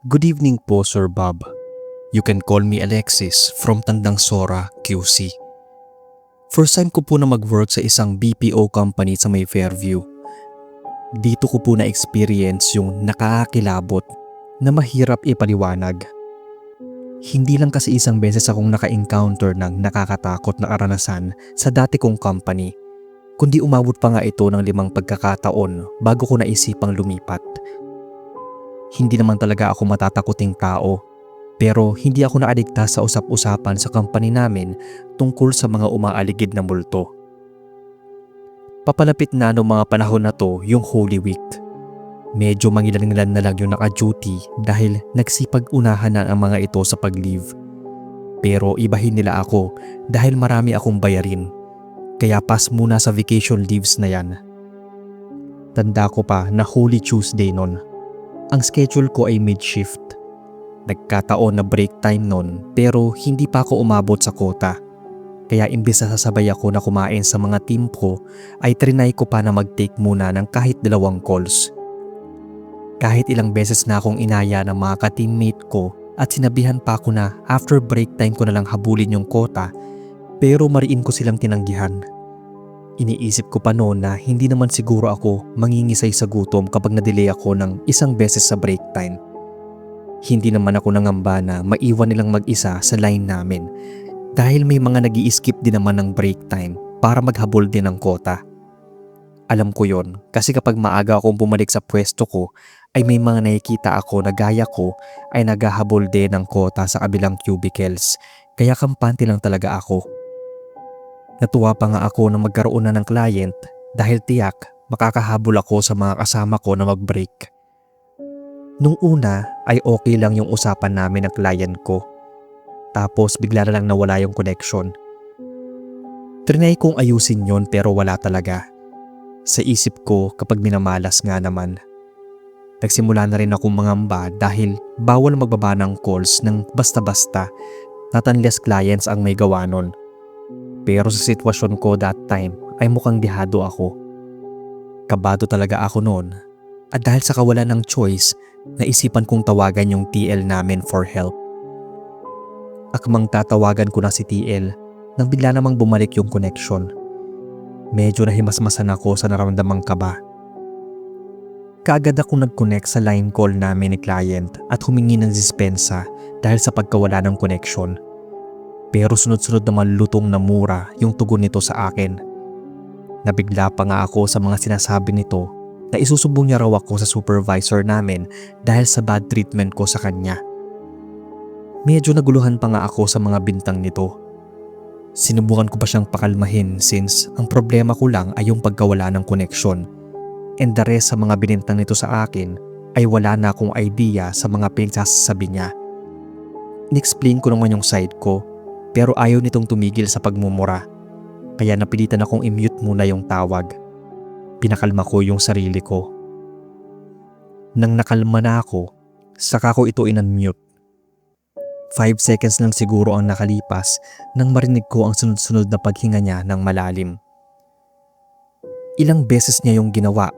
Good evening po, Sir Bob. You can call me Alexis from Tandang Sora, QC. First time ko po na mag-work sa isang BPO company sa may Fairview. Dito ko po na-experience yung nakakakilabot na mahirap ipaliwanag. Hindi lang kasi isang beses akong naka-encounter ng nakakatakot na karanasan sa dati kong company, kundi umabot pa nga ito ng 5 pagkakataon bago ko naisipang lumipat. Hindi naman talaga ako matatakuting tao, pero hindi ako naaligtas sa usap-usapan sa company namin tungkol sa mga umaaligid na multo. Papalapit na noong mga panahon na to yung Holy Week. Medyo mangilan-ngilan na lang yung naka-duty dahil nagsipag-unahan na ang mga ito sa pag-leave. Pero ibahin nila ako dahil marami akong bayarin, kaya pass muna sa vacation leaves na yan. Tanda ko pa na Holy Tuesday nun. Ang schedule ko ay mid-shift. Nagkataon na break time nun pero hindi pa ako umabot sa quota. Kaya imbes na sasabay ako na kumain sa mga team ko ay trinay ko pa na mag-take muna ng kahit 2 calls. Kahit ilang beses na akong inaya ng mga ka-teammate ko at sinabihan pa ako na after break time ko na lang habulin yung quota, pero mariin ko silang tinanggihan. Iniisip ko pa noon na hindi naman siguro ako mangingisay sa gutom kapag na-delay ako ng 1 beses sa break time. Hindi naman ako nangamba na maiwan nilang mag-isa sa line namin dahil may mga nag-i-skip din naman ng break time para maghabol din ng quota. Alam ko yon kasi kapag maaga akong bumalik sa pwesto ko ay may mga nakikita ako na gaya ko ay naghahabol din ng quota sa kabilang cubicles, kaya kampante lang talaga ako. Natuwa pa nga ako na magkaroon na ng client dahil tiyak makakahabol ako sa mga kasama ko na mag-break. Nung una ay okay lang yung usapan namin ng client ko. Tapos bigla na lang nawala yung connection. Trinay kong ayusin yon pero wala talaga. Sa isip ko kapag minamalas nga naman. Nagsimula na rin akong mangamba dahil bawal magbaba ng calls ng basta-basta at unless clients ang may gawa nun. Pero sa sitwasyon ko that time ay mukhang dihado ako. Kabado talaga ako noon at dahil sa kawalan ng choice, naisipan kong tawagan yung TL namin for help. Akmang tatawagan ko na si TL nang bigla namang bumalik yung connection. Medyo nahimasmasan ako sa naramdamang kaba. Kaagad akong nag-connect sa line call namin ni client at humingi ng dispensa dahil sa pagkawala ng connection. Pero sunod-sunod naman lutong na mura yung tugon nito sa akin. Nabigla pa nga ako sa mga sinasabi nito na isusubong niya raw ako sa supervisor namin dahil sa bad treatment ko sa kanya. Medyo naguluhan pa nga ako sa mga bintang nito. Sinubukan ko pa siyang pakalmahin since ang problema ko lang ay yung pagkawala ng connection. And the rest sa mga binintang nito sa akin ay wala na akong idea sa mga pinagsasabi niya. In-explain ko naman yung side ko. Pero ayaw nitong tumigil sa pagmumura, kaya napilitan akong i-mute muna yung tawag. Pinakalma ko yung sarili ko. Nang nakalma na ako, saka ko ito in-unmute. 5 seconds lang siguro ang nakalipas nang marinig ko ang sunod-sunod na paghinga niya ng malalim. Ilang beses niya yung ginawa,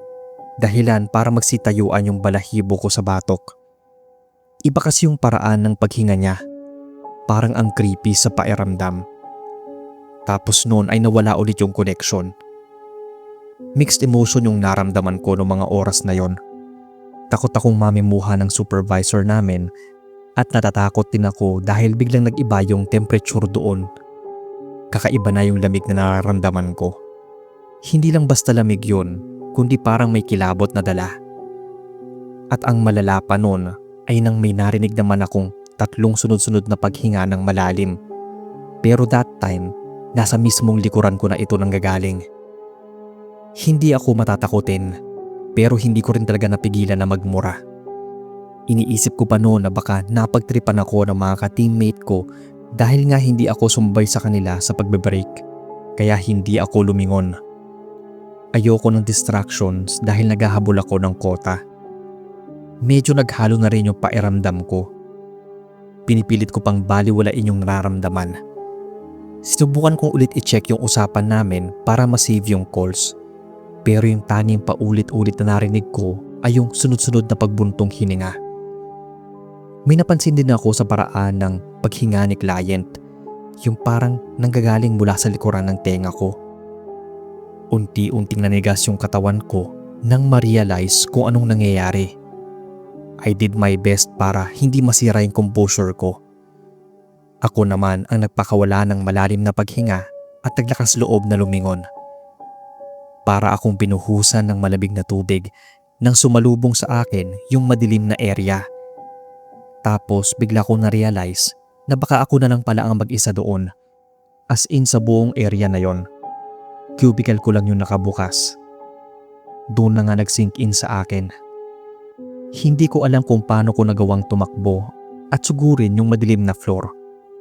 dahilan para magsitayuan yung balahibo ko sa batok. Iba kasi yung paraan ng paghinga niya. Parang ang creepy sa pakiramdam. Tapos noon ay nawala ulit yung connection. Mixed emotion yung naramdaman ko noong mga oras na yon. Takot akong mamimuha ng supervisor namin at natatakot din ako dahil biglang nag-iba yung temperature doon. Kakaiba na yung lamig na nararamdaman ko. Hindi lang basta lamig yun, kundi parang may kilabot na dala. At ang malala pa noon ay nang may narinig naman akong 3 sunod-sunod na paghinga ng malalim. Pero that time, nasa mismong likuran ko na ito nanggagaling. Hindi ako matatakutin, pero hindi ko rin talaga napigilan na magmura. Iniisip ko pa noon na baka napagtripan ako ng mga ka-teammate ko dahil nga hindi ako sumbay sa kanila sa pagbe-break, kaya hindi ako lumingon. Ayoko ng distractions dahil naghahabol ako ng quota. Medyo naghalo na rin yung pakiramdam ko. Pinipilit ko pang baliwalain yung nararamdaman. Sinubukan kong ulit i-check yung usapan namin para ma-save yung calls. Pero yung tanging paulit-ulit na narinig ko ay yung sunod-sunod na pagbuntong hininga. May napansin din ako sa paraan ng paghinga ni client, yung parang nanggagaling mula sa likuran ng tenga ko. Unti-unting nanigas yung katawan ko nang ma-realize kung anong nangyayari. I did my best para hindi masira yung composure ko. Ako naman ang nagpakawala ng malalim na paghinga at naglakas loob na lumingon. Para akong binuhusan ng malamig na tubig nang sumalubong sa akin yung madilim na area. Tapos bigla ko na-realize na baka ako na lang pala ang mag-isa doon. As in sa buong area na yon. Cubicle ko lang yung nakabukas. Doon na nga nag-sink in sa akin. Hindi ko alam kung paano ko nagawang tumakbo at sugurin yung madilim na floor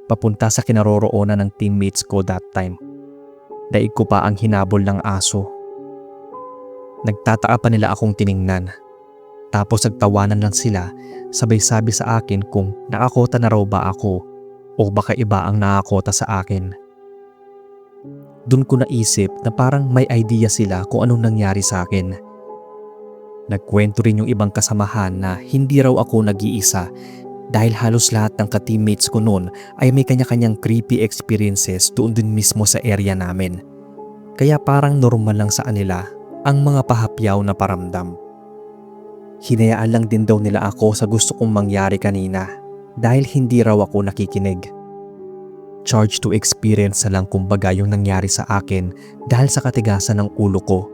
papunta sa kinaroroonan ng teammates ko that time. Daig ko pa ang hinabol ng aso. Nagtataka pa nila akong tiningnan. Tapos nagtawanan lang sila, sabay sabi sa akin kung nakakota na raw ba ako o baka iba ang nakakota sa akin. Doon ko naisip na parang may idea sila kung anong nangyari sa akin. Nagkwento rin yung ibang kasamahan na hindi raw ako nag-iisa dahil halos lahat ng ka-teammates ko noon ay may kanya-kanyang creepy experiences doon din mismo sa area namin. Kaya parang normal lang sa kanila ang mga pahapyaw na paramdam. Hinayaan lang din daw nila ako sa gusto kong mangyari kanina dahil hindi raw ako nakikinig. Charge to experience na lang kumbaga yung nangyari sa akin dahil sa katigasan ng ulo ko.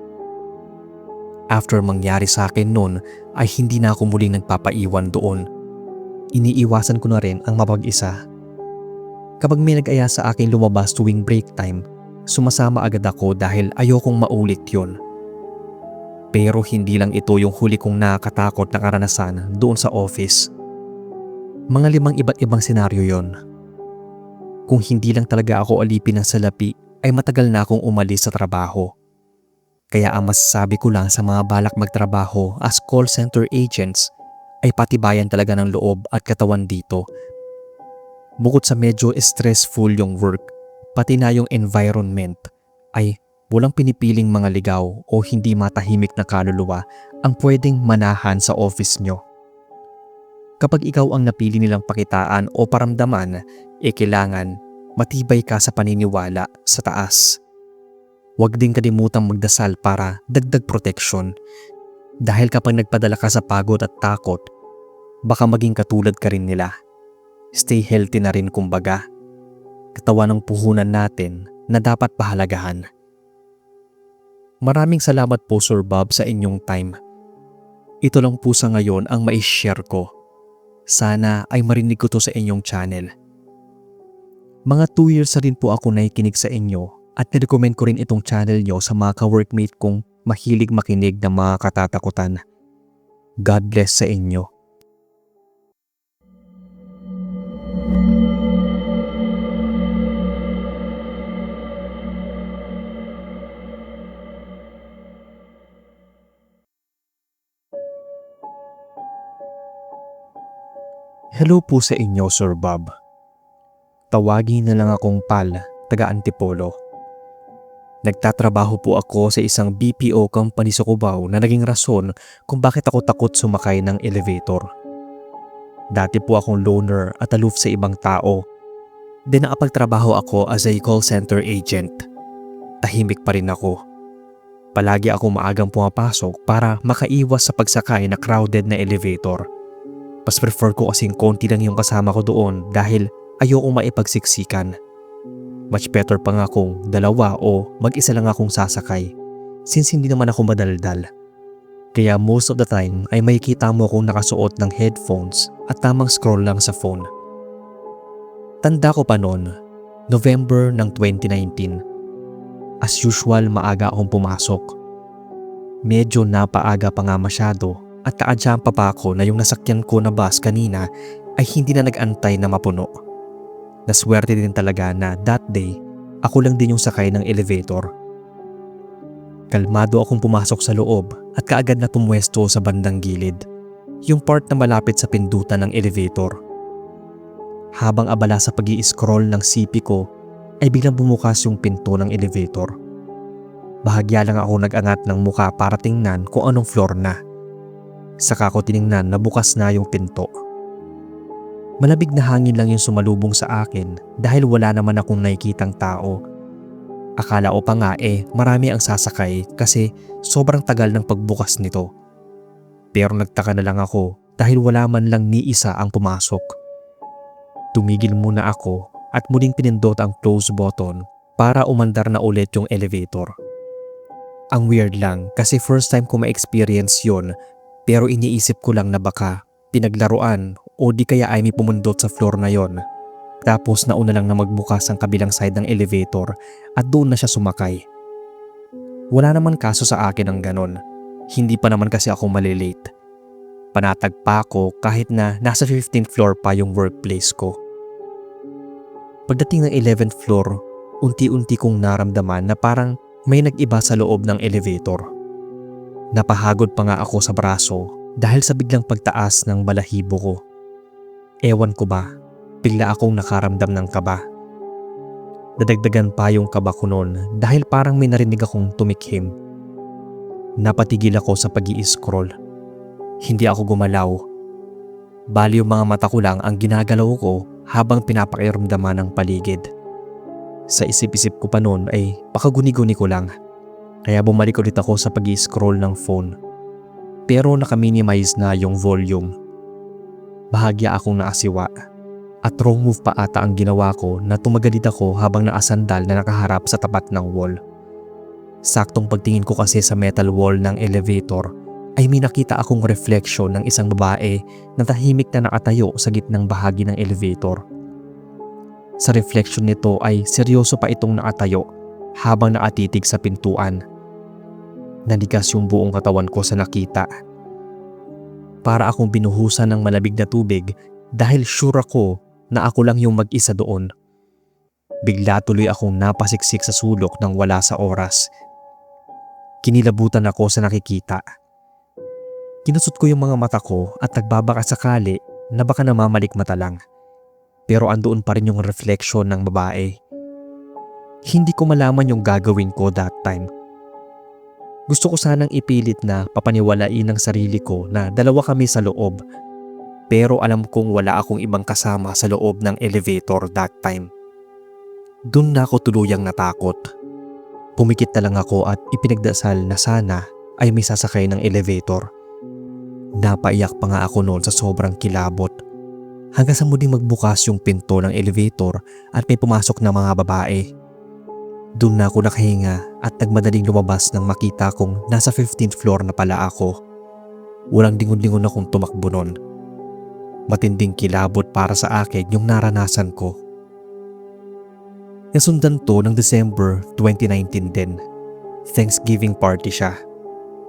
After mangyari sa akin noon ay hindi na ako muling nagpapaiwan doon. Iniiwasan ko na rin ang mapag-isa. Kapag may nag-aya sa akin lumabas tuwing break time, sumasama agad ako dahil ayokong maulit yon. Pero hindi lang ito yung huli kong nakakatakot na karanasan doon sa office. Mga 5 iba't ibang senaryo yon. Kung hindi lang talaga ako alipin ng salapi ay matagal na akong umalis sa trabaho. Kaya ang masasabi ko lang sa mga balak magtrabaho as call center agents ay patibayan talaga ng loob at katawan dito. Bukod sa medyo stressful yung work, pati na yung environment ay walang pinipiling mga ligaw o hindi matahimik na kaluluwa ang pwedeng manahan sa office nyo. Kapag ikaw ang napili nilang pakitaan o paramdaman, kailangan matibay ka sa paniniwala sa taas. Huwag din kalimutang magdasal para dagdag protection. Dahil kapag nagpadala ka sa pagod at takot, baka maging katulad ka rin nila. Stay healthy na rin kumbaga. Katawan ng puhunan natin na dapat pahalagahan. Maraming salamat po Sir Bob sa inyong time. Ito lang po sa ngayon ang mai-share ko. Sana ay marinig ko to sa inyong channel. Mga 2 years na rin po ako nakikinig sa inyo at nirecommend ko rin itong channel nyo sa mga ka-workmate kong mahilig makinig ng mga katatakutan. God bless sa inyo. Hello po sa inyo Sir Bob. Tawagin na lang akong Pal, taga Antipolo. Nagtatrabaho po ako sa isang BPO company sa Cubao na naging rason kung bakit ako takot sumakay ng elevator. Dati po akong loner at aloof sa ibang tao. Then nakapagtrabaho ako as a call center agent. Tahimik pa rin ako. Palagi ako maagang pumapasok para makaiwas sa pagsakay na crowded na elevator. Mas prefer ko kasing konti lang yung kasama ko doon dahil ayoko maipagsiksikan. Much better pa nga kung 2 o mag-isa lang akong sasakay since hindi naman ako madaldal. Kaya most of the time ay makikita mo akong nakasuot ng headphones at tamang scroll lang sa phone. Tanda ko pa noon, November ng 2019. As usual maaga akong pumasok. Medyo napaaga pa nga masyado at nakajampa pa ako na yung nasakyan ko na bus kanina ay hindi na nag-antay na mapuno. Naswerte din talaga na that day, ako lang din yung sakay ng elevator. Kalmado akong pumasok sa loob at kaagad na pumwesto sa bandang gilid, yung part na malapit sa pindutan ng elevator. Habang abala sa pag-i-scroll ng CP ko, ay biglang bumukas yung pinto ng elevator. Bahagya lang ako nag-angat ng muka para tingnan kung anong floor na. Saka ko tiningnan na bukas na yung pinto. Malamig na hangin lang yung sumalubong sa akin dahil wala naman akong nakikitang tao. Akala ko pa nga marami ang sasakay kasi sobrang tagal ng pagbukas nito. Pero nagtaka na lang ako dahil wala man lang ni isa ang pumasok. Tumigil muna ako at muling pinindot ang close button para umandar na ulit yung elevator. Ang weird lang kasi first time ko ma-experience yun, pero iniisip ko lang na baka pinaglaruan o di kaya ay may pumundot sa floor na yon. Tapos nauna lang na magbukas ang kabilang side ng elevator at doon na siya sumakay. Wala naman kaso sa akin ang ganon. Hindi pa naman kasi ako malilate. Panatag pa ako kahit na nasa 15th floor pa yung workplace ko. Pagdating ng 11th floor, unti-unti kong naramdaman na parang may nag-iba sa loob ng elevator. Napahagod pa nga ako sa braso dahil sa biglang pagtaas ng balahibo ko. Ewan ko ba, bigla akong nakaramdam ng kaba. Dadagdagan pa yung kaba ko noon dahil parang may narinig akong tumikhim. Napatigil ako sa pag-i-scroll. Hindi ako gumalaw. Bali yung mga mata ko lang ang ginagalaw ko habang pinapakiramdaman ng paligid. Sa isip-isip ko pa noon ay pakaguni-guni ko lang. Kaya bumalik ulit ako sa pag-i-scroll ng phone. Pero naka-minimize na yung volume. Bahagya akong naasiwa. At wrong move pa ata ang ginawa ko na tumagalit ako habang nakasandal na nakaharap sa tapat ng wall. Saktong pagtingin ko kasi sa metal wall ng elevator ay may nakita akong reflection ng isang babae na tahimik na nakatayo sa gitnang bahagi ng elevator. Sa reflection nito ay seryoso pa itong nakatayo habang nakatitig sa pintuan. Nanigas yung buong katawan ko sa nakita. Para akong binuhusan ng malamig na tubig dahil sure ako na ako lang yung mag-isa doon. Bigla tuloy akong napasiksik sa sulok nang wala sa oras. Kinilabutan ako sa nakikita. Kinusot ko yung mga mata ko at nagbabaka sakali na baka namamalikmata lang. Pero andoon pa rin yung reflection ng babae. Hindi ko malaman yung gagawin ko that time. Gusto ko sanang ipilit na papaniwalain ng sarili ko na dalawa kami sa loob. Pero alam kong wala akong ibang kasama sa loob ng elevator that time. Doon na ako tuluyang natakot. Pumikit na lang ako at ipinagdasal na sana ay may sasakay ng elevator. Napaiyak pa nga ako noon sa sobrang kilabot. Hanggang sa muling magbukas yung pinto ng elevator at may pumasok na mga babae. Doon na ako nakahinga at nagmadaling lumabas nang makita kong nasa 15th floor na pala ako. Walang lingon-lingon akong tumakbo noon. Matinding kilabot para sa akin yung naranasan ko. Nasundan to ng December 2019 din. Thanksgiving party siya.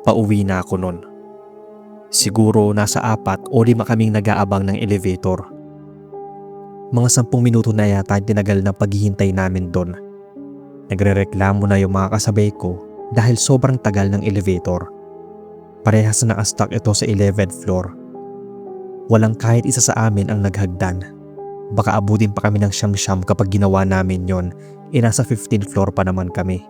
Pauwi na ako noon. Siguro nasa 4 o 5 kaming nag-aabang ng elevator. Mga 10 minuto na yata tinagal ng paghihintay namin doon. Nagrereklamo na yung mga kasabay ko dahil sobrang tagal ng elevator. Parehas na naka-stuck ito sa 11th floor. Walang kahit isa sa amin ang naghagdan. Baka abutin pa kami ng siyam-siyam kapag ginawa namin yon, nasa 15th floor pa naman kami.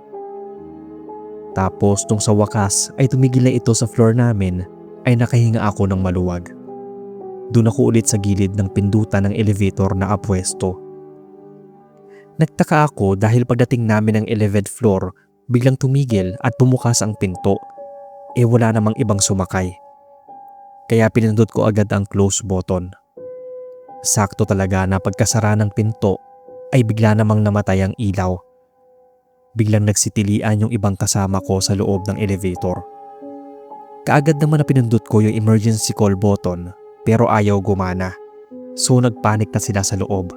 Tapos nung sa wakas ay tumigil na ito sa floor namin, ay nakahinga ako ng maluwag. Doon ako ulit sa gilid ng pindutan ng elevator na apwesto. Nagtaka ako dahil pagdating namin ng 11th floor, biglang tumigil at bumukas ang pinto. Wala namang ibang sumakay. Kaya pinindot ko agad ang close button. Sakto talaga na pagkasara ng pinto ay bigla namang namatay ang ilaw. Biglang nagsitilian yung ibang kasama ko sa loob ng elevator. Kaagad naman na pinindot ko yung emergency call button pero ayaw gumana. So nagpanik na sila sa loob.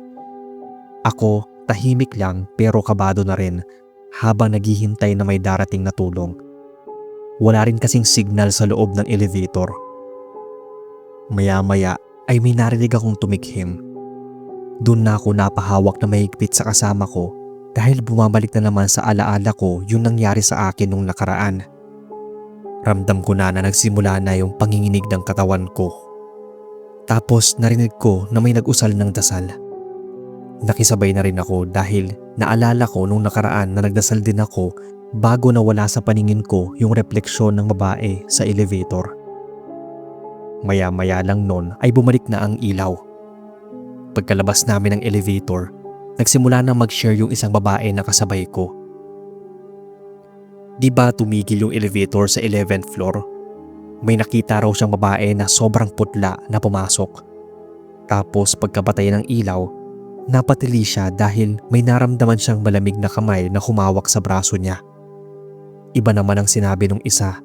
Ako tahimik lang pero kabado na rin habang naghihintay na may darating na tulong. Wala rin kasing signal sa loob ng elevator. Maya-maya ay may narinig akong tumikhim. Doon na ako napahawak na mahigpit sa kasama ko dahil bumabalik na naman sa alaala ko yung nangyari sa akin nung nakaraan. Ramdam ko na nagsimula na yung panginginig ng katawan ko. Tapos narinig ko na may nag-usal ng dasal. Nakisabay na rin ako dahil naalala ko nung nakaraan na nagdasal din ako bago nawala sa paningin ko yung refleksyon ng babae sa elevator. Maya-maya lang nun ay bumalik na ang ilaw. pagkalabas namin ng elevator, nagsimula na mag-share yung isang babae na kasabay ko. Di ba tumigil yung elevator sa 11th floor? May nakita raw siyang babae na sobrang putla na pumasok. Tapos pagkapatay ng ilaw, napatili siya dahil may naramdaman siyang malamig na kamay na humawak sa braso niya. Iba naman ang sinabi ng isa.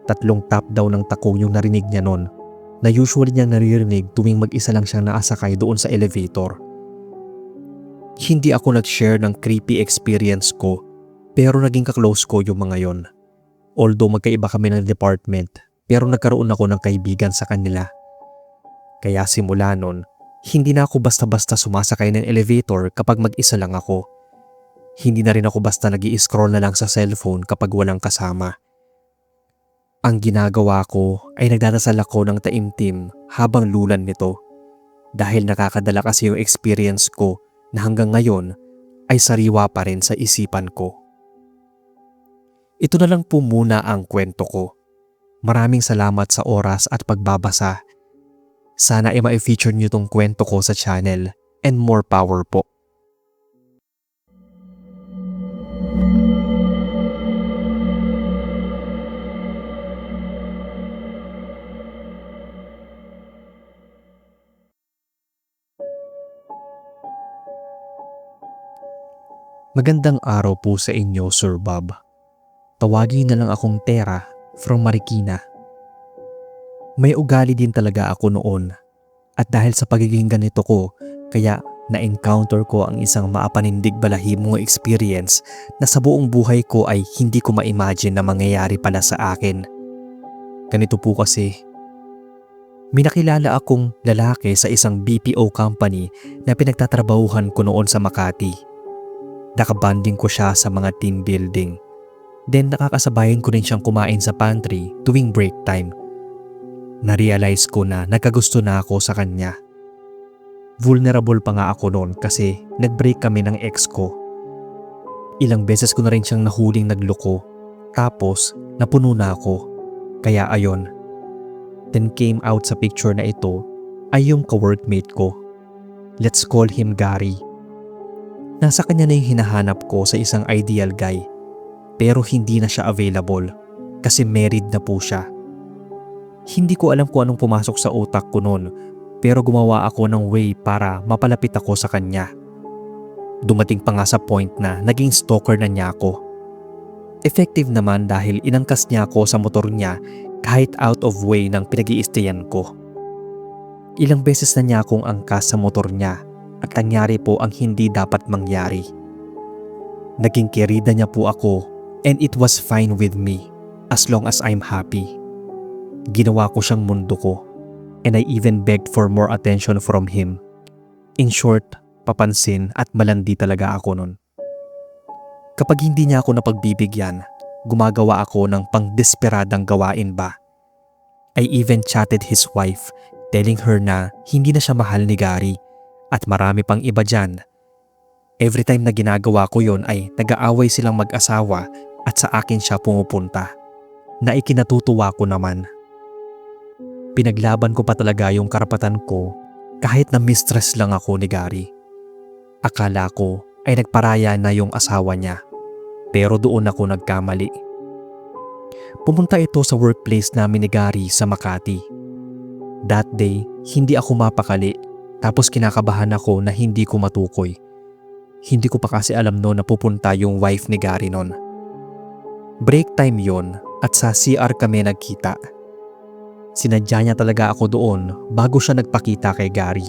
3 tap daw ng takong yung narinig niya noon, na usually niyang naririnig tuwing mag-isa lang siyang naasakay doon sa elevator. Hindi ako nag-share ng creepy experience ko, pero naging kaklose ko yung mga yon. Although magkaiba kami ng department, pero nagkaroon ako ng kaibigan sa kanila. Kaya simula nun, hindi na ako basta-basta sumasakay ng elevator kapag mag-isa lang ako. Hindi na rin ako basta nag-i-scroll na lang sa cellphone kapag walang kasama. Ang ginagawa ko ay nagdadasal ako ng taimtim habang lulan nito, dahil nakakadala kasi yung experience ko na hanggang ngayon ay sariwa pa rin sa isipan ko. Ito na lang po muna ang kwento ko. Maraming salamat sa oras at pagbabasa. Sana ay ma-feature niyo tong kwento ko sa channel, and more power po. Magandang araw po sa inyo, Sir Bob. Tawagin na lang akong Tera from Marikina. May ugali din talaga ako noon, at dahil sa pagiging ganito ko, kaya na-encounter ko ang isang maapanindig balahimong experience na sa buong buhay ko ay hindi ko ma-imagine na mangyayari pala sa akin. Ganito po kasi, may nakilala akong lalaki sa isang BPO company na pinagtatrabahuhan ko noon sa Makati. Nakabanding ko siya sa mga team building. Then nakakasabayan ko rin siyang kumain sa pantry tuwing break time. Na-realize ko na nagkagusto na ako sa kanya. Vulnerable pa nga ako noon kasi nag-break kami ng ex ko. Ilang beses ko na rin siyang nahuling nagloko, tapos napuno na ako. Kaya ayon. Then came out sa picture na ito ay yung ka-workmate ko. Let's call him Gary. Nasa kanya na yung hinahanap ko sa isang ideal guy. Pero hindi na siya available kasi married na po siya. Hindi ko alam kung anong pumasok sa utak ko noon, pero gumawa ako ng way para mapalapit ako sa kanya. Dumating pa nga sa point na naging stalker na niya ako. Effective naman dahil inangkas niya ako sa motor niya kahit out of way ng pinag-iistayan ko. Ilang beses na niya akong angkas sa motor niya at nangyari po ang hindi dapat mangyari. Naging kerida niya po ako. And it was fine with me as long as I'm happy. Ginawa ko siyang mundo ko, and I even begged for more attention from him. In short, papansin at malandi talaga ako nun. Kapag hindi niya ako napagbibigyan, gumagawa ako ng pang-desperadang gawain ba. I even chatted his wife, telling her na hindi na siya mahal ni Gary at marami pang iba dyan. Every time na ginagawa ko yon ay nag-aaway silang mag-asawa at sa akin siya pumupunta, na ikinatutuwa ko naman. Pinaglaban ko pa talaga yung karapatan ko kahit na mistress lang ako ni Gary. Akala ko ay nagparaya na yung asawa niya, pero doon ako nagkamali. Pumunta ito sa workplace namin ni Gary sa Makati. That day, hindi ako mapakali, tapos kinakabahan ako na hindi ko matukoy. Hindi ko pa kasi alam noon na pupunta yung wife ni Gary noon. Break time yon at sa CR kami nagkita. Sinadya niya talaga ako doon bago siya nagpakita kay Gary.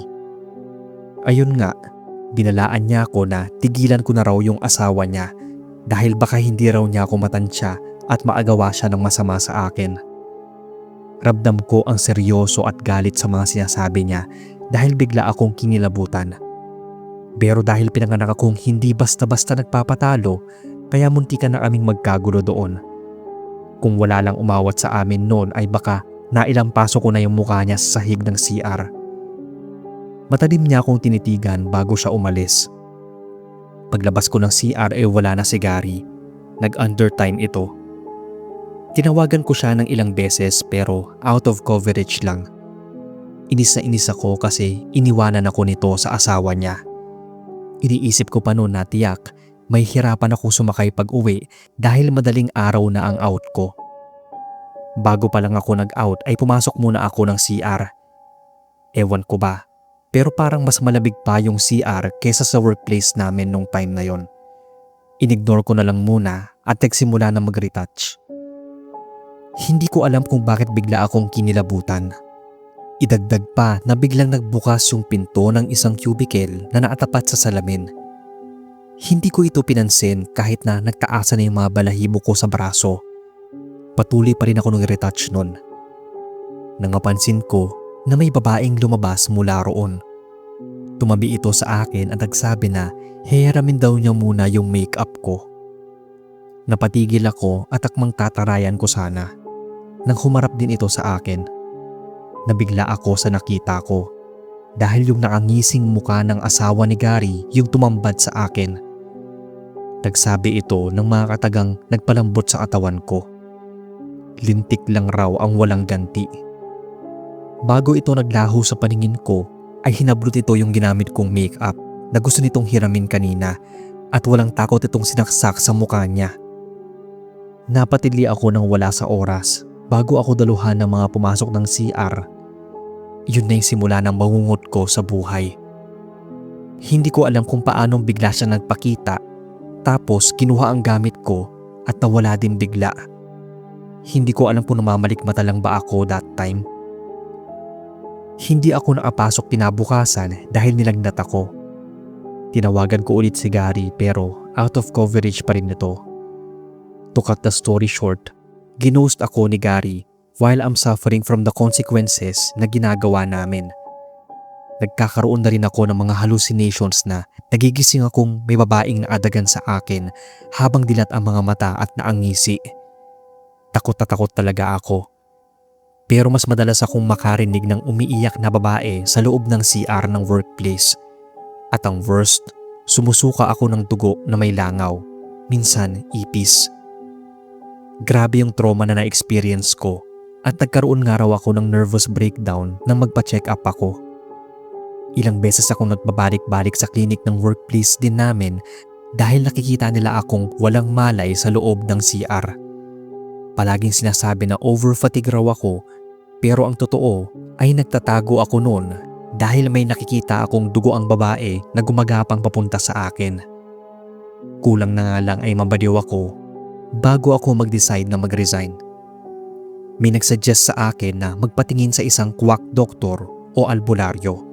Ayun nga, binalaan niya ako na tigilan ko na raw yung asawa niya dahil baka hindi raw niya ako matansya at maagawa siya ng masama sa akin. Ramdam ko ang seryoso at galit sa mga sinasabi niya dahil bigla akong kinilabutan. Pero dahil pinanganak akong hindi basta-basta nagpapatalo, kaya muntikan na kaming magkagulo doon. Kung wala lang umawat sa amin noon ay baka nailampaso ko na yung mukha niya sa sahig ng CR. Matalim niya akong tinitigan bago siya umalis. Paglabas ko ng CR ay wala na si Gary. Nag-undertime ito. Tinawagan ko siya ng ilang beses pero out of coverage lang. Inis na inis ako kasi iniwanan ako nito sa asawa niya. Iniisip ko pa noon na tiyak may hirapan ako sumakay pag uwi dahil madaling araw na ang out ko. Bago pa lang ako nag-out ay pumasok muna ako ng CR. Ewan ko ba, pero parang mas malamig pa yung CR kesa sa workplace namin nung time na yon. Inignore ko na lang muna at nagsimula na mag-retouch. Hindi ko alam kung bakit bigla akong kinilabutan. Idagdag pa na biglang nagbukas yung pinto ng isang cubicle na nakatapat sa salamin. Hindi ko ito pinansin kahit na nagtaasa na yung mga balahibo ko sa braso. Patuloy pa rin ako nag-retouch nun. Nang mapansin ko na may babaeng lumabas mula roon. Tumabi ito sa akin at nagsabi na hihiramin daw niya muna yung makeup ko. Napatigil ako at akmang tatarayan ko sana. Nang humarap din ito sa akin. Nabigla ako sa nakita ko dahil yung nakangising muka ng asawa ni Gary yung tumambad sa akin. Nagsabi ito ng mga katagang nagpalambot sa katawan ko. Lintik lang raw ang walang ganti. Bago ito naglaho sa paningin ko ay hinablot ito yung ginamit kong makeup na gusto nitong hiramin kanina at walang takot itong sinaksak sa mukha niya. Napatidli ako nang wala sa oras bago ako daluhan ng mga pumasok ng CR. Yun na yung simula ng bangungot ko sa buhay. Hindi ko alam kung paanong bigla siya nagpakita tapos kinuha ang gamit ko at nawala din bigla. Hindi ko alam kung namamalikmata lang ba ako that time. Hindi ako nakapasok kinabukasan dahil nilagnat ako. Tinawagan ko ulit si Gary pero out of coverage pa rin ito. To cut the story short, ginost ako ni Gary while I'm suffering from the consequences na ginagawa namin. Nagkakaroon na rin ako ng mga hallucinations na nagigising akong may babaeng naadagan sa akin habang dilat ang mga mata at naangisi. Takot na takot talaga ako. Pero mas madalas akong makarinig ng umiiyak na babae sa loob ng CR ng workplace. At ang worst, sumusuka ako ng dugo na may langaw, minsan ipis. Grabe yung trauma na na-experience ko at nagkaroon nga raw ako ng nervous breakdown nang magpa-check up ako. Ilang beses akong nagbabalik-balik sa klinik ng workplace din namin dahil nakikita nila akong walang malay sa loob ng CR. Palaging sinasabi na over-fatigue raw ako pero ang totoo ay nagtatago ako noon dahil may nakikita akong dugo ang babae na gumagapang papunta sa akin. Kulang na nga lang ay mabaliw ako bago ako mag-decide na mag-resign. May nagsuggest sa akin na magpatingin sa isang quack doctor o albularyo.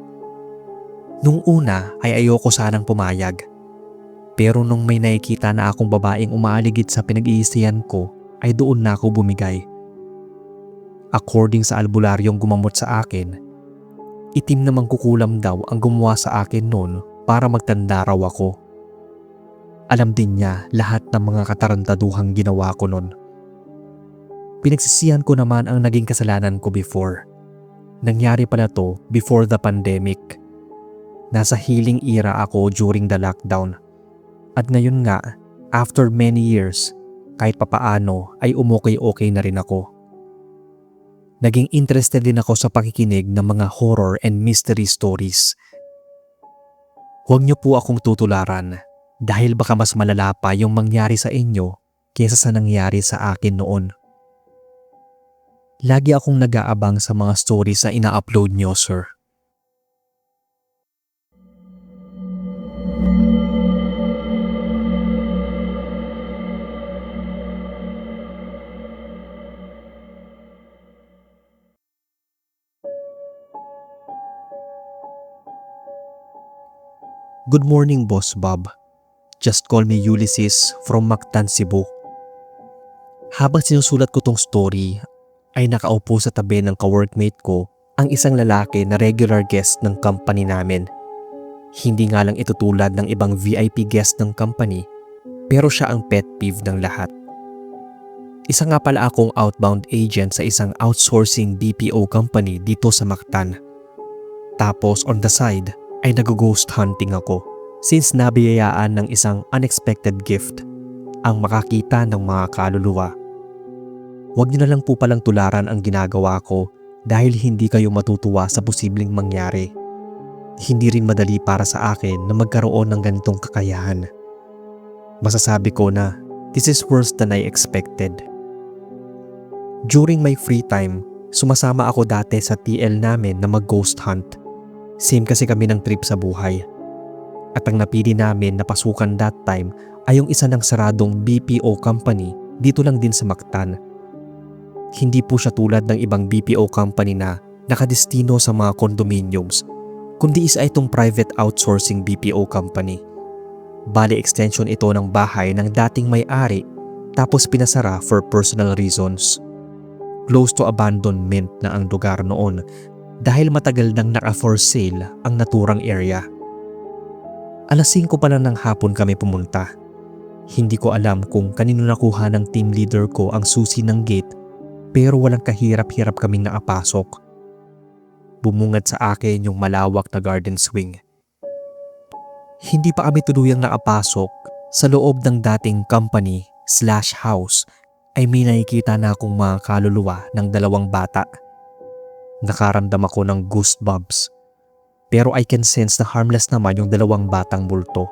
Nung una ay ayoko sanang pumayag. Pero nung may nakikita na akong babaeng umaaligid sa pinag-iisiyan ko ay doon na ako bumigay. According sa albularyong gumamot sa akin, itim na mangkukulam daw ang gumawa sa akin noon para magtanda raw ako. Alam din niya lahat ng mga katarantaduhang ginawa ko noon. Pinagsisihan ko naman ang naging kasalanan ko before. Nangyari pala to before the pandemic. Nasa healing era ako during the lockdown. At ngayon nga, after many years, kahit papaano ay umokay-okay na rin ako. Naging interested din ako sa pakikinig ng mga horror and mystery stories. Huwag niyo po akong tutularan dahil baka mas malala pa yung mangyari sa inyo kaysa sa nangyari sa akin noon. Lagi akong nag-aabang sa mga stories na ina-upload niyo, sir. Good morning, Boss Bob. Just call me Ulysses from Mactan, Cebu. Habang sinusulat ko tong story, ay nakaupo sa tabi ng ka-workmate ko ang isang lalaki na regular guest ng company namin. Hindi nga lang ito tulad ng ibang VIP guest ng company, pero siya ang pet peeve ng lahat. Isa nga pala akong outbound agent sa isang outsourcing BPO company dito sa Mactan. Tapos on the side, ay nag-ghost hunting ako since nabiyayaan ng isang unexpected gift, ang makakita ng mga kaluluwa. Huwag niyo na lang po palang tularan ang ginagawa ko dahil hindi kayo matutuwa sa posibleng mangyari. Hindi rin madali para sa akin na magkaroon ng ganitong kakayahan. Masasabi ko na this is worse than I expected. During my free time, sumasama ako dati sa TL namin na mag-ghost hunt. Same kasi kami ng trip sa buhay. At ang napili namin na pasukan that time ay yung isa ng saradong BPO company dito lang din sa Mactan. Hindi po siya tulad ng ibang BPO company na nakadestino sa mga condominiums, kundi isa itong private outsourcing BPO company. Bali extension ito ng bahay ng dating may-ari tapos pinasara for personal reasons. Close to abandonment na ang lugar noon dahil matagal nang naka-for sale ang naturang area. Alas 5 pa lang ng hapon kami pumunta. Hindi ko alam kung kanino nakuha ng team leader ko ang susi ng gate pero walang kahirap-hirap kaming nakapasok. Bumungad sa akin yung malawak na garden swing. Hindi pa kami tuluyang nakapasok sa loob ng dating company/house ay may nakikita na akong mga kaluluwa ng 2 bata. Nakaramdam ako ng goosebumps pero I can sense na harmless naman yung 2 batang multo.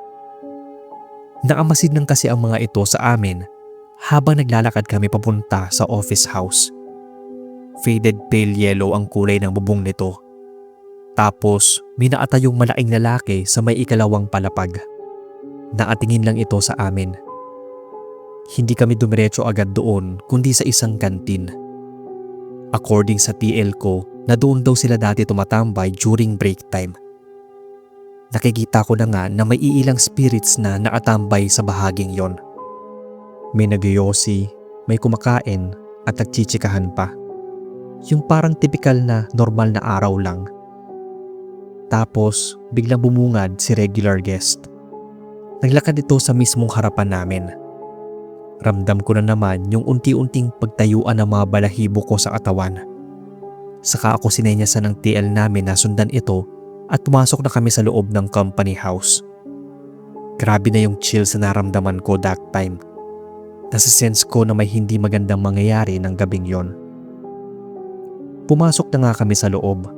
Nakamasid lang kasi ang mga ito sa amin habang naglalakad kami papunta sa office house. Faded pale yellow ang kulay ng bubong nito. Tapos may nakatayong malaking lalaki sa may 2nd palapag. Nakatingin lang ito sa amin. Hindi kami dumiretso agad doon kundi sa isang kantin. According sa TL ko na doon daw sila dati tumatambay during break time. Nakikita ko na nga na may iilang spirits na nakatambay sa bahaging yon. May nagyoyosi, may kumakain at nagchichikahan pa. Yung parang typical na normal na araw lang. Tapos biglang bumungad si regular guest. Naglakad ito sa mismong harapan namin. Ramdam ko na naman yung unti-unting pagtayuan ng mga balahibo ko sa katawan. Saka ako sinenyasan ng TL namin na sundan ito at pumasok na kami sa loob ng company house. Grabe na yung chills na naramdaman ko that time. Nasa-sense ko na may hindi magandang mangyayari ng gabing yon. Pumasok na nga kami sa loob.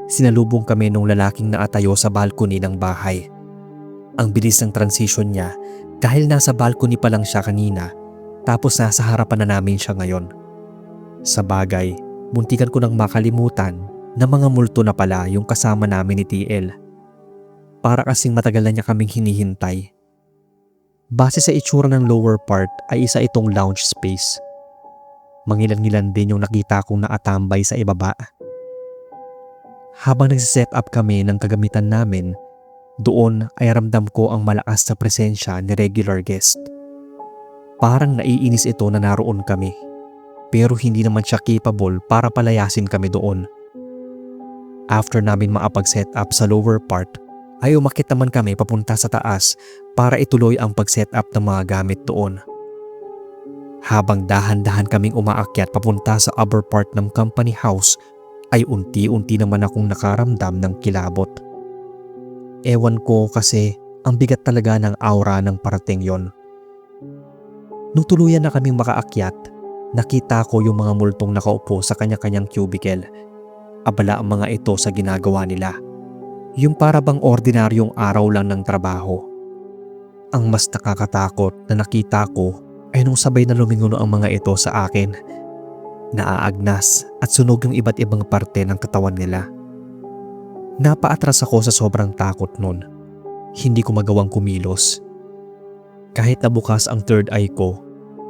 Sinalubong kami nung lalaking nakatayo sa balcony ng bahay. Ang bilis ng transition niya dahil nasa balcony pa lang siya kanina tapos nasa harapan na namin siya ngayon. Sa bagay, muntikan ko nang makalimutan na mga multo na pala yung kasama namin ni TL. Para kasing matagal na niya kaming hinihintay. Base sa itsura ng lower part ay isa itong lounge space. Mangilan-ngilan din yung nakita kong nakatambay sa ibaba. Habang nagsiset up kami ng kagamitan namin, doon ay ramdam ko ang malakas na presensya ni regular guest. Parang naiinis ito na naroon kami, pero hindi naman siya capable para palayasin kami doon. After namin makapag-set up sa lower part, ay umakyat naman kami papunta sa taas para ituloy ang pag-set up ng mga gamit doon. Habang dahan-dahan kaming umaakyat papunta sa upper part ng company house, ay unti-unti naman akong nakaramdam ng kilabot. Ewan ko kasi ang bigat talaga ng aura ng parating yon. Nung tuluyan na kaming makaakyat, nakita ko yung mga multong nakaupo sa kanya-kanyang cubicle. Abala ang mga ito sa ginagawa nila. Yung para bang ordinaryong araw lang ng trabaho. Ang mas nakakatakot na nakita ko ay nung sabay na luminguno ang mga ito sa akin. Naaagnas at sunog yung iba't ibang parte ng katawan nila. Napaatras ako sa sobrang takot nun. Hindi ko magawang kumilos. Kahit nabukas ang third eye ko,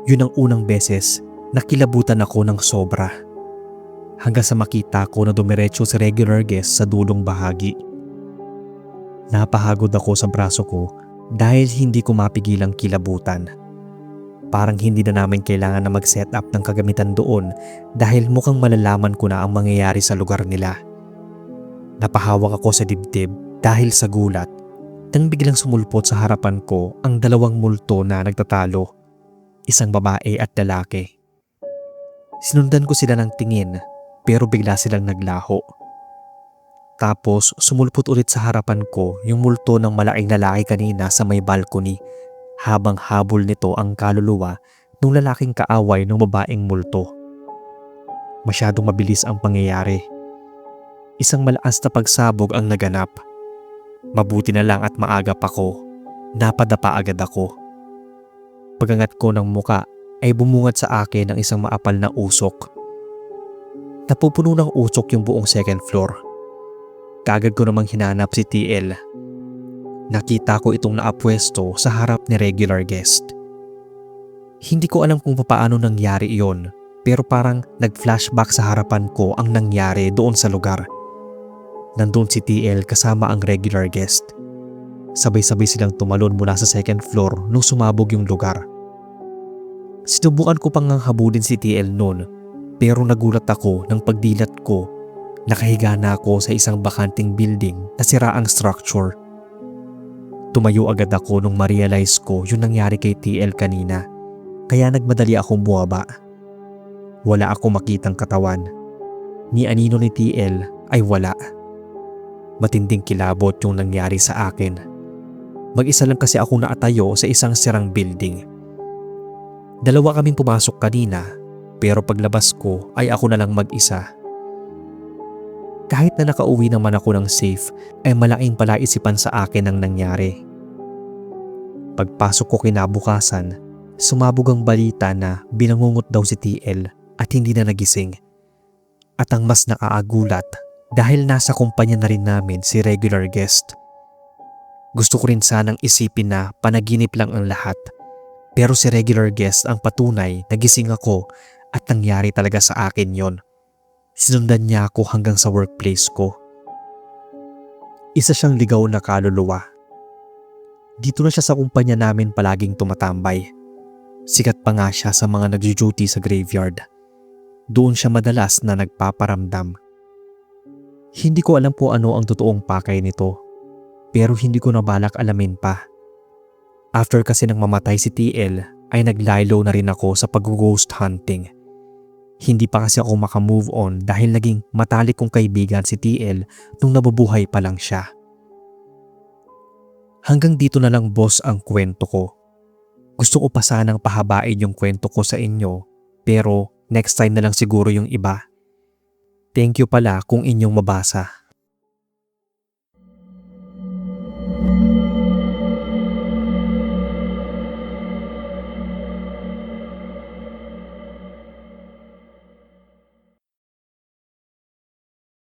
yun ang unang beses nakilabutan ako ng sobra. Hanggang sa makita ko na dumiretso si regular guest sa dulong bahagi. Napahagod ako sa braso ko dahil hindi ko mapigilang kilabutan. Parang hindi na namin kailangan na mag-set up ng kagamitan doon dahil mukhang malalaman ko na ang mangyayari sa lugar nila. Napahawak ako sa dibdib dahil sa gulat nang biglang sumulpot sa harapan ko ang 2 multo na nagtatalo, isang babae at lalaki. Sinundan ko sila ng tingin pero bigla silang naglaho. Tapos sumulpot ulit sa harapan ko yung multo ng malaking lalaki kanina sa may balcony habang habol nito ang kaluluwa ng lalaking kaaway ng babaeng multo. Masyadong mabilis ang pangyayari. Isang malakas na pagsabog ang naganap. Mabuti na lang at maaga pa ko. Napadapa agad ako. Pagangat ko ng muka ay bumungad sa akin ng isang maapal na usok. Napupuno ng usok yung buong second floor. Kaagad ko namang hinanap si TL. Nakita ko itong naapwesto sa harap ni regular guest. Hindi ko alam kung paano nangyari iyon, pero parang nag-flashback sa harapan ko ang nangyari doon sa lugar. Nandun si TL kasama ang regular guest. Sabay-sabay silang tumalon mula sa second floor nung sumabog yung lugar. Sinubukan ko pang habulin si TL noon, pero nagulat ako nang pagdilat ko. Nakahiga na ako sa isang bakanting building na sira ang structure. Tumayo agad ako nung ma-realize ko yung nangyari kay TL kanina, kaya nagmadali akong bumaba. Wala akong makitang katawan. Ni anino ni TL ay wala. Matinding kilabot yung nangyari sa akin. Mag-isa lang kasi akong nakatayo sa isang sirang building. Dalawa kaming pumasok kanina, pero paglabas ko ay ako na lang mag-isa. Kahit na nakauwi naman ako ng safe, ay malaking palaisipan sa akin ang nangyari. Pagpasok ko kinabukasan, sumabog ang balita na binangungot daw si TL at hindi na nagising. At ang mas nakaagulat, dahil nasa kumpanya na rin namin si regular guest. Gusto ko rin sanang isipin na panaginip lang ang lahat, pero si regular guest ang patunay na gising ako at nangyari talaga sa akin yon. Sinundan niya ako hanggang sa workplace ko. Isa siyang ligaw na kaluluwa. Dito na siya sa kumpanya namin palaging tumatambay. Sikat pa nga siya sa mga nag-duty sa graveyard. Doon siya madalas na nagpaparamdam. Hindi ko alam po ano ang totoong pakay nito, pero hindi ko na balak alamin pa. After kasi nang mamatay si TL ay naglaylo na rin ako sa pag-ghost hunting. Hindi pa kasi ako makamove on dahil naging matalik kong kaibigan si TL nung nabubuhay pa lang siya. Hanggang dito na lang boss ang kwento ko. Gusto ko pa sanang pahabain yung kwento ko sa inyo, pero next time na lang siguro yung iba. Thank you pala kung inyong mabasa.